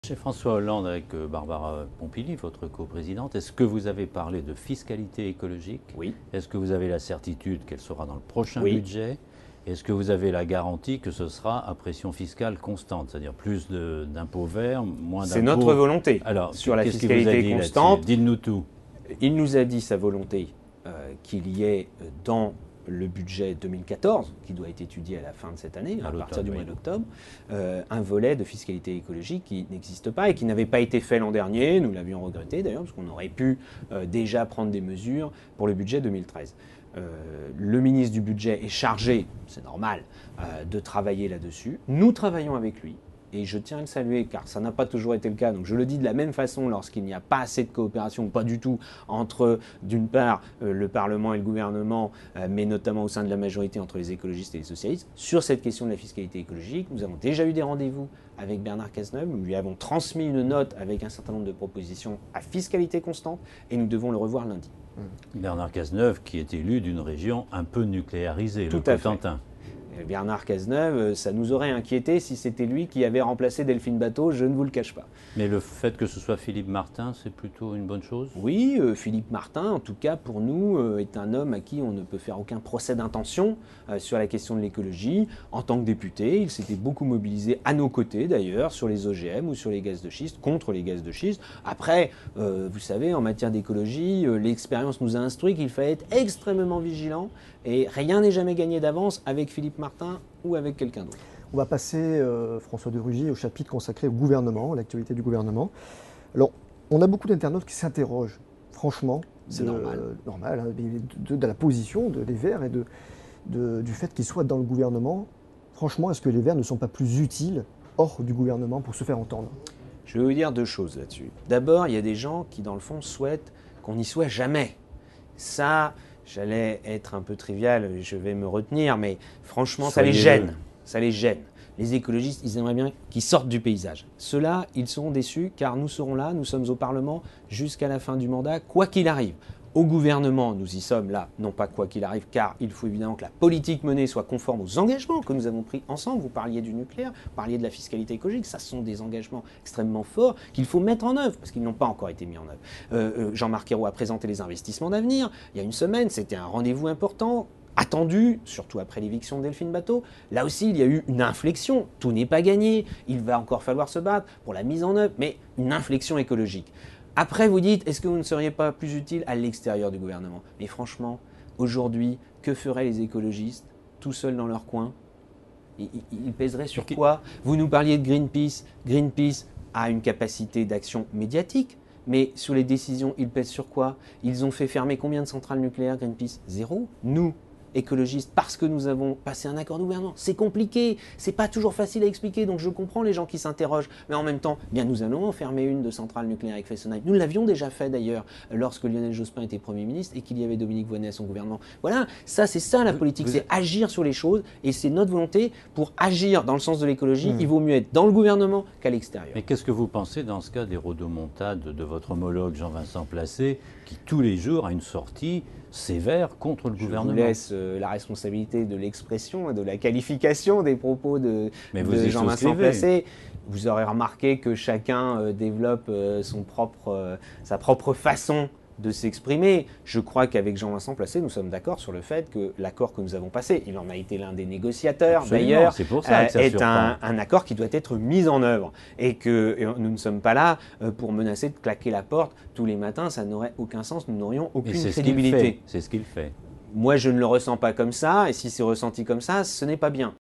Chez François Hollande avec Barbara Pompili, votre coprésidente, est-ce que vous avez parlé de fiscalité écologique? Oui. Est-ce que vous avez la certitude qu'elle sera dans le prochain Oui. budget? Est-ce que vous avez la garantie que ce sera à pression fiscale constante, c'est-à-dire plus d'impôts verts, moins d'impôts? C'est notre volonté. Alors, sur la qu'est-ce qu'il vous a fiscalité dit constante. Dites-nous tout. Il nous a dit sa volonté qu'il y ait dans le budget 2014, qui doit être étudié à la fin de cette année, à partir du mois d'octobre, un volet de fiscalité écologique qui n'existe pas et qui n'avait pas été fait l'an dernier. Nous l'avions regretté d'ailleurs, parce qu'on aurait pu déjà prendre des mesures pour le budget 2013. Le ministre du Budget est chargé, c'est normal, de travailler là-dessus. Nous travaillons avec lui. Et je tiens à le saluer, car ça n'a pas toujours été le cas. Donc je le dis de la même façon lorsqu'il n'y a pas assez de coopération, ou pas du tout, entre, d'une part, le Parlement et le gouvernement, mais notamment au sein de la majorité entre les écologistes et les socialistes. Sur cette question de la fiscalité écologique, nous avons déjà eu des rendez-vous avec Bernard Cazeneuve. Nous lui avons transmis une note avec un certain nombre de propositions à fiscalité constante, et nous devons le revoir lundi. Bernard Cazeneuve, qui est élu d'une région un peu nucléarisée, tout le Cotentin. Bernard Cazeneuve, ça nous aurait inquiété si c'était lui qui avait remplacé Delphine Batho, je ne vous le cache pas. Mais le fait que ce soit Philippe Martin, c'est plutôt une bonne chose? Oui, Philippe Martin, en tout cas pour nous, est un homme à qui on ne peut faire aucun procès d'intention sur la question de l'écologie. En tant que député, il s'était beaucoup mobilisé à nos côtés d'ailleurs, sur les OGM ou sur les gaz de schiste, contre les gaz de schiste. Après, vous savez, en matière d'écologie, l'expérience nous a instruit qu'il fallait être extrêmement vigilant et rien n'est jamais gagné d'avance avec Philippe Martin ou avec quelqu'un d'autre. On va passer, François de Rugy, au chapitre consacré au gouvernement, à l'actualité du gouvernement. Alors, on a beaucoup d'internautes qui s'interrogent, franchement, c'est normal, hein, de la position des Verts et du fait qu'ils soient dans le gouvernement. Franchement, est-ce que les Verts ne sont pas plus utiles hors du gouvernement pour se faire entendre? Je vais vous dire deux choses là-dessus. D'abord, il y a des gens qui, dans le fond, souhaitent qu'on n'y soit jamais. Ça, j'allais être un peu trivial, je vais me retenir, mais franchement, ça les gêne. Ça les gêne. Les écologistes, ils aimeraient bien qu'ils sortent du paysage. Ceux-là, ils seront déçus car nous serons là, nous sommes au Parlement jusqu'à la fin du mandat, quoi qu'il arrive. Au gouvernement, nous y sommes là, non pas quoi qu'il arrive, car il faut évidemment que la politique menée soit conforme aux engagements que nous avons pris ensemble. Vous parliez du nucléaire, vous parliez de la fiscalité écologique, ça sont des engagements extrêmement forts qu'il faut mettre en œuvre, parce qu'ils n'ont pas encore été mis en œuvre. Jean-Marc Ayrault a présenté les investissements d'avenir il y a une semaine, c'était un rendez-vous important, attendu, surtout après l'éviction de Delphine Batho. Là aussi, il y a eu une inflexion. Tout n'est pas gagné. Il va encore falloir se battre pour la mise en œuvre, mais une inflexion écologique. Après, vous dites, est-ce que vous ne seriez pas plus utile à l'extérieur du gouvernement? Mais franchement, aujourd'hui, que feraient les écologistes tout seuls dans leur coin? Ils pèseraient sur quoi? Vous nous parliez de Greenpeace. Greenpeace a une capacité d'action médiatique. Mais sur les décisions, ils pèsent sur quoi? Ils ont fait fermer combien de centrales nucléaires, Greenpeace? Zéro. Nous, écologistes, parce que nous avons passé un accord de gouvernement. C'est compliqué, c'est pas toujours facile à expliquer, donc je comprends les gens qui s'interrogent. Mais en même temps, bien nous allons en fermer une de centrale nucléaire avec Fessenheim. Nous l'avions déjà fait d'ailleurs lorsque Lionel Jospin était Premier ministre et qu'il y avait Dominique Voynet à son gouvernement. Voilà, ça c'est ça la politique, c'est agir sur les choses et c'est notre volonté pour agir dans le sens de l'écologie. Il vaut mieux être dans le gouvernement qu'à l'extérieur. Mais qu'est-ce que vous pensez dans ce cas des rodomontades de votre homologue Jean-Vincent Placé qui tous les jours a une sortie sévère contre le gouvernement? Je vous laisse la responsabilité de l'expression et de la qualification des propos de Jean-Vincent Placé. Vous aurez remarqué que chacun développe sa propre façon de s'exprimer. Je crois qu'avec Jean-Vincent Placé, nous sommes d'accord sur le fait que l'accord que nous avons passé, il en a été l'un des négociateurs d'ailleurs, est un accord qui doit être mis en œuvre et que nous ne sommes pas là pour menacer de claquer la porte tous les matins, ça n'aurait aucun sens, nous n'aurions aucune crédibilité. C'est ce qu'il fait. Moi, je ne le ressens pas comme ça et si c'est ressenti comme ça, ce n'est pas bien.